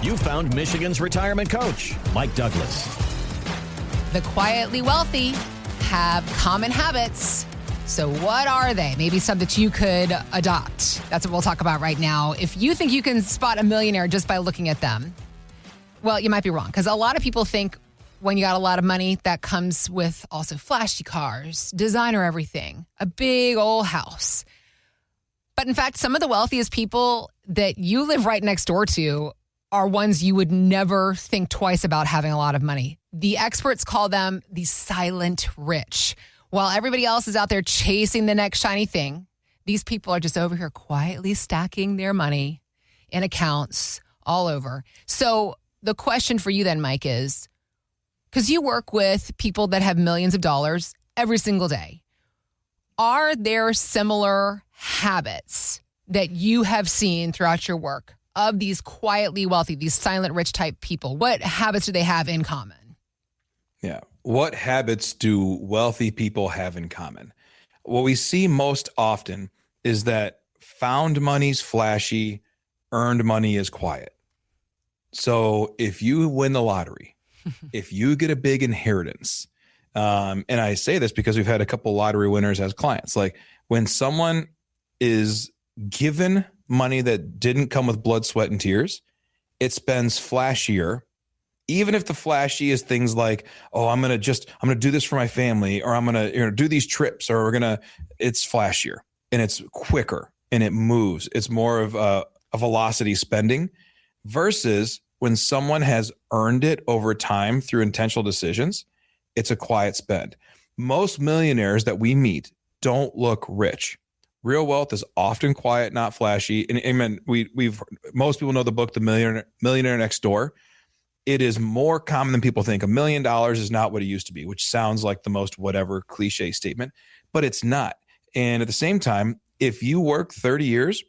You found Michigan's retirement coach, Mike Douglas. The quietly wealthy have common habits. So what are they? Maybe some that you could adopt. That's what we'll talk about right now. If you think you can spot a millionaire just by looking at them, well, you might be wrong, because a lot of people think when you got a lot of money, that comes with also flashy cars, designer everything, a big old house. But in fact, some of the wealthiest people that you live right next door to are ones you would never think twice about having a lot of money. The experts call them the silent rich. While everybody else is out there chasing the next shiny thing, these people are just over here quietly stacking their money in accounts all over. So the question for you then, Mike, is, because you work with people that have millions of dollars every single day, are there similar habits that you have seen throughout your work of these quietly wealthy, these silent rich type people? What habits do they have in common? Yeah. What habits do wealthy people have in common? What we see most often is that found money's flashy, earned money is quiet. So if you win the lottery, if you get a big inheritance, and I say this because we've had a couple lottery winners as clients, like when someone is given money that didn't come with blood, sweat, and tears, it spends flashier. Even if the flashy is things like, oh, I'm going to do this for my family, or I'm going to do these trips, or it's flashier and it's quicker and it moves. It's more of a velocity spending versus when someone has earned it over time through intentional decisions, it's a quiet spend. Most millionaires that we meet don't look rich. Real wealth is often quiet, not flashy. And amen. Most people know the book, The Millionaire Next Door. It is more common than people think. $1 million is not what it used to be, which sounds like the most whatever cliche statement, but it's not. And at the same time, if you work 30 years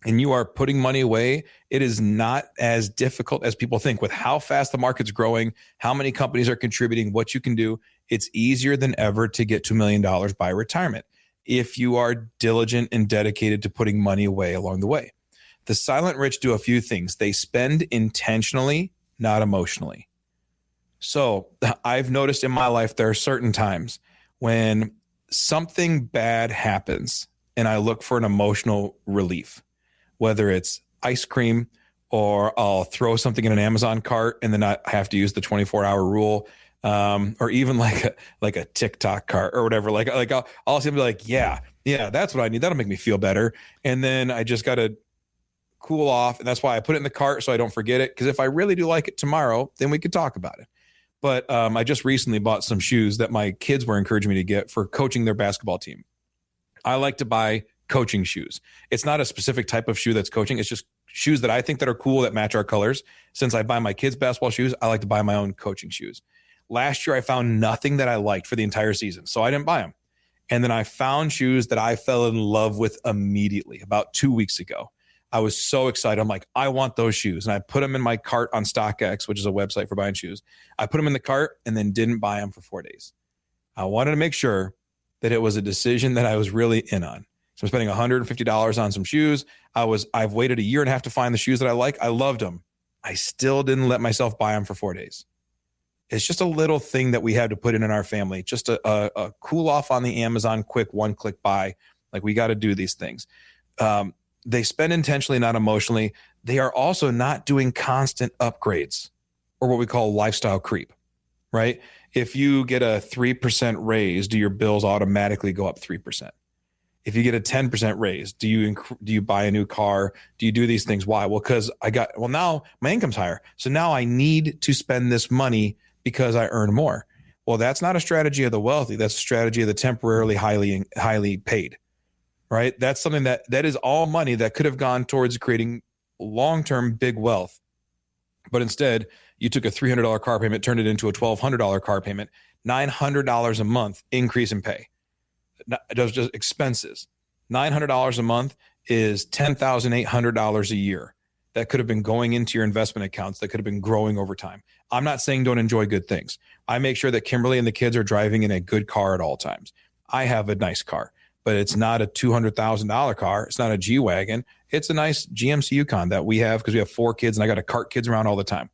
and you are putting money away, it is not as difficult as people think. With how fast the market's growing, how many companies are contributing, what you can do, it's easier than ever to get to $1 million by retirement if you are diligent and dedicated to putting money away along the way. The silent rich do a few things. They spend intentionally, not emotionally. So I've noticed in my life, there are certain times when something bad happens and I look for an emotional relief, whether it's ice cream or I'll throw something in an Amazon cart and then I have to use the 24-hour rule, or even like a TikTok cart or whatever. Like I'll simply be like, yeah, that's what I need. That'll make me feel better. And then I just got to cool off. And that's why I put it in the cart so I don't forget it. Because if I really do like it tomorrow, then we could talk about it. But I just recently bought some shoes that my kids were encouraging me to get for coaching their basketball team. I like to buy coaching shoes. It's not a specific type of shoe that's coaching. It's just shoes that I think that are cool that match our colors. Since I buy my kids basketball shoes, I like to buy my own coaching shoes. Last year, I found nothing that I liked for the entire season, so I didn't buy them. And then I found shoes that I fell in love with immediately about 2 weeks ago. I was so excited. I'm like, I want those shoes. And I put them in my cart on StockX, which is a website for buying shoes. I put them in the cart and then didn't buy them for 4 days. I wanted to make sure that it was a decision that I was really in on. So I'm spending $150 on some shoes. I've waited a year and a half to find the shoes that I like. I loved them. I still didn't let myself buy them for 4 days. It's just a little thing that we had to put in our family, just a cool off on the Amazon, quick one-click buy. Like, we got to do these things. They spend intentionally, not emotionally. They are also not doing constant upgrades or what we call lifestyle creep, right? If you get a 3% raise, do your bills automatically go up 3%? If you get a 10% raise, do you buy a new car? Do you do these things? Why? Well, because now my income's higher. So now I need to spend this money because I earn more. Well, that's not a strategy of the wealthy. That's a strategy of the temporarily highly paid, right? That's something that is all money that could have gone towards creating long-term big wealth. But instead, you took a $300 car payment, turned it into a $1,200 car payment, $900 a month increase in pay. Those just expenses. $900 a month is $10,800 a year. That could have been going into your investment accounts, that could have been growing over time. I'm not saying don't enjoy good things. I make sure that Kimberly and the kids are driving in a good car at all times. I have a nice car. but it's not a $200,000 car. It's not a G-Wagon. It's a nice GMC Yukon that we have because we have 4 kids and I got to cart kids around all the time.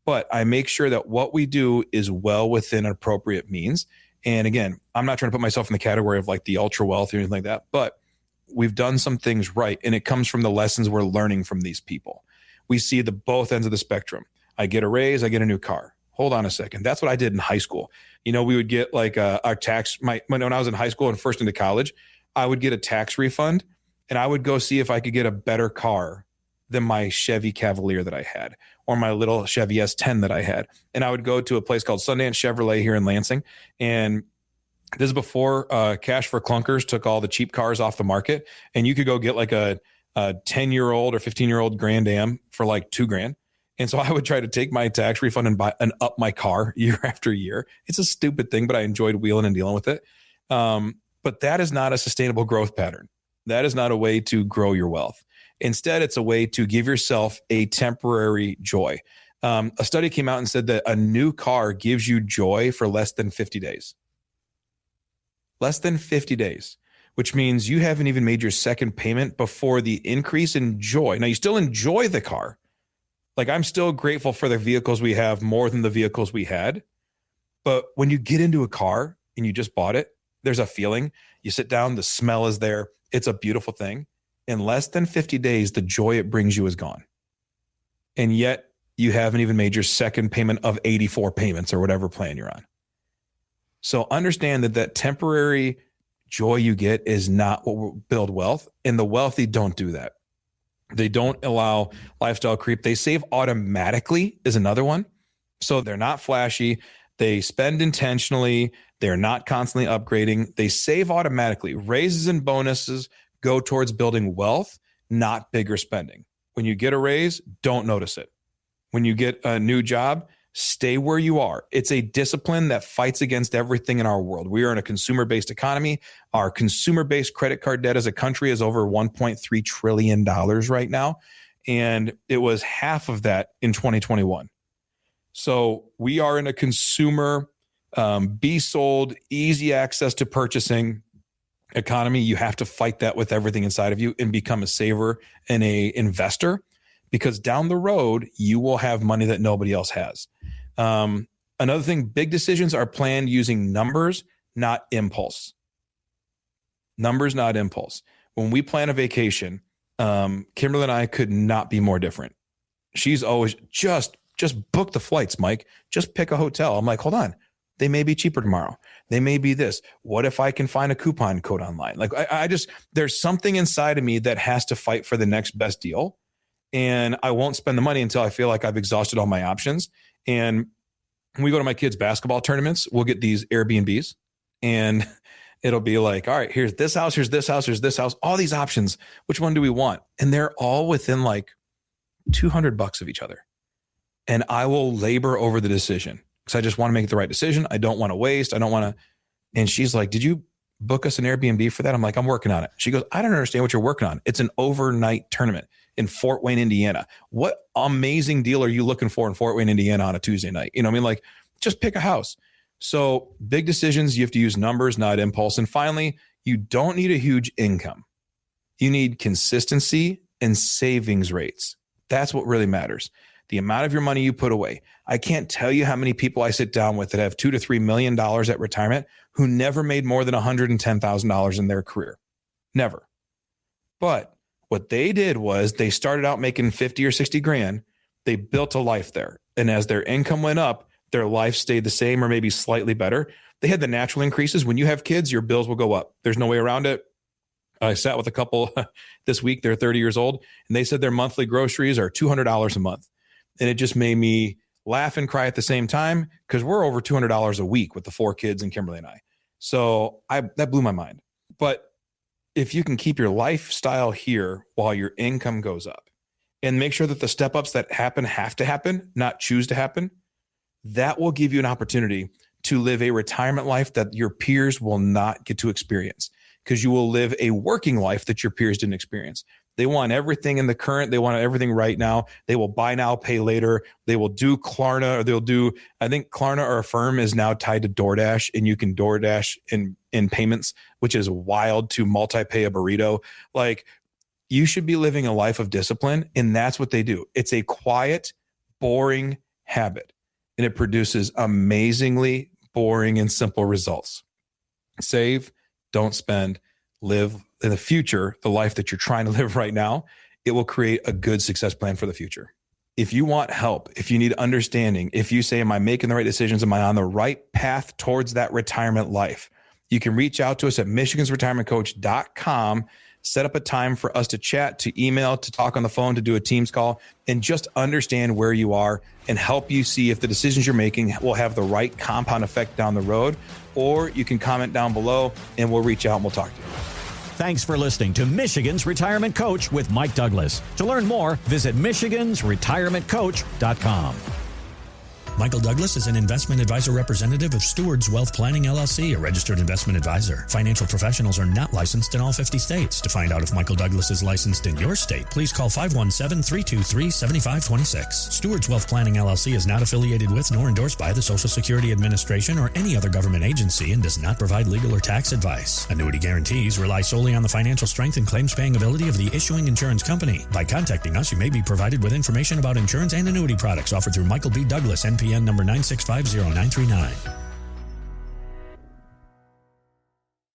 But I make sure that what we do is well within appropriate means. And again, I'm not trying to put myself in the category of like the ultra wealthy or anything like that, but we've done some things right. And it comes from the lessons we're learning from these people. We see the both ends of the spectrum. I get a raise, I get a new car. Hold on a second. That's what I did in high school. You know, we would get like our tax, when I was in high school and first into college, I would get a tax refund and I would go see if I could get a better car than my Chevy Cavalier that I had or my little Chevy S10 that I had. And I would go to a place called Sundance Chevrolet here in Lansing. And this is before Cash for Clunkers took all the cheap cars off the market. And you could go get like a 10-year-old or 15-year-old Grand Am for like $2,000. And so I would try to take my tax refund and buy and up my car year after year. It's a stupid thing, but I enjoyed wheeling and dealing with it. But that is not a sustainable growth pattern. That is not a way to grow your wealth. Instead, it's a way to give yourself a temporary joy. A study came out and said that a new car gives you joy for less than 50 days. Less than 50 days, which means you haven't even made your second payment before the increase in joy. Now, you still enjoy the car. Like, I'm still grateful for the vehicles we have more than the vehicles we had. But when you get into a car and you just bought it, there's a feeling. You sit down, the smell is there. It's a beautiful thing. In less than 50 days, the joy it brings you is gone. And yet you haven't even made your second payment of 84 payments or whatever plan you're on. So understand that temporary joy you get is not what will build wealth. And the wealthy don't do that. They don't allow lifestyle creep. They save automatically is another one. So they're not flashy. They spend intentionally. They're not constantly upgrading. They save automatically. Raises and bonuses go towards building wealth, not bigger spending. When you get a raise, don't notice it. When you get a new job, stay where you are. It's a discipline that fights against everything in our world. We are in a consumer-based economy. Our consumer-based credit card debt as a country is over $1.3 trillion right now. And it was half of that in 2021. So we are in a consumer, be sold, easy access to purchasing economy. You have to fight that with everything inside of you and become a saver and a investor, because down the road, you will have money that nobody else has. Another thing, big decisions are planned using numbers, not impulse. Numbers, not impulse. When we plan a vacation, Kimberly and I could not be more different. She's always just book the flights, Mike. Just pick a hotel. I'm like, hold on. They may be cheaper tomorrow. They may be this. What if I can find a coupon code online? Like I just, there's something inside of me that has to fight for the next best deal. And I won't spend the money until I feel like I've exhausted all my options. And when we go to my kids' basketball tournaments, we'll get these Airbnbs and it'll be like, all right, here's this house, here's this house, here's this house, all these options. Which one do we want? And they're all within like $200 of each other. And I will labor over the decision because I just want to make the right decision. I don't want to waste. I don't want to. And she's like, did you book us an Airbnb for that? I'm like, I'm working on it. She goes, I don't understand what you're working on. It's an overnight tournament in Fort Wayne, Indiana. What amazing deal are you looking for in Fort Wayne, Indiana on a Tuesday night? You know what I mean? Like, just pick a house. So big decisions, you have to use numbers, not impulse. And finally, you don't need a huge income. You need consistency and savings rates. That's what really matters. The amount of your money you put away. I can't tell you how many people I sit down with that have $2 to $3 million at retirement who never made more than $110,000 in their career. Never. But what they did was they started out making 50 or 60 grand. They built a life there. And as their income went up, their life stayed the same or maybe slightly better. They had the natural increases. When you have kids, your bills will go up. There's no way around it. I sat with a couple this week. They're 30 years old, and they said their monthly groceries are $200 a month. And it just made me laugh and cry at the same time because we're over $200 a week with the 4 kids and Kimberly and I. So that blew my mind. But if you can keep your lifestyle here while your income goes up and make sure that the step-ups that happen have to happen, not choose to happen, that will give you an opportunity to live a retirement life that your peers will not get to experience because you will live a working life that your peers didn't experience. They want everything in the current. They want everything right now. They will buy now, pay later. They will do Klarna, or they'll do, I think Klarna or Affirm is now tied to DoorDash, and you can DoorDash in payments, which is wild, to multi-pay a burrito. Like, you should be living a life of discipline, and that's what they do. It's a quiet, boring habit, and it produces amazingly boring and simple results. Save, don't spend, live in the future, the life that you're trying to live right now. It will create a good success plan for the future. If you want help, if you need understanding, if you say, am I making the right decisions? Am I on the right path towards that retirement life? You can reach out to us at michigansretirementcoach.com. Set up a time for us to chat, to email, to talk on the phone, to do a Teams call, and just understand where you are and help you see if the decisions you're making will have the right compound effect down the road. Or you can comment down below and we'll reach out and we'll talk to you. Thanks for listening to Michigan's Retirement Coach with Mike Douglas. To learn more, visit michigansretirementcoach.com. Michael Douglas is an investment advisor representative of Stewards Wealth Planning, LLC, a registered investment advisor. Financial professionals are not licensed in all 50 states. To find out if Michael Douglas is licensed in your state, please call 517-323-7526. Stewards Wealth Planning, LLC is not affiliated with nor endorsed by the Social Security Administration or any other government agency and does not provide legal or tax advice. Annuity guarantees rely solely on the financial strength and claims-paying ability of the issuing insurance company. By contacting us, you may be provided with information about insurance and annuity products offered through Michael B. Douglas, NPN number 9650939.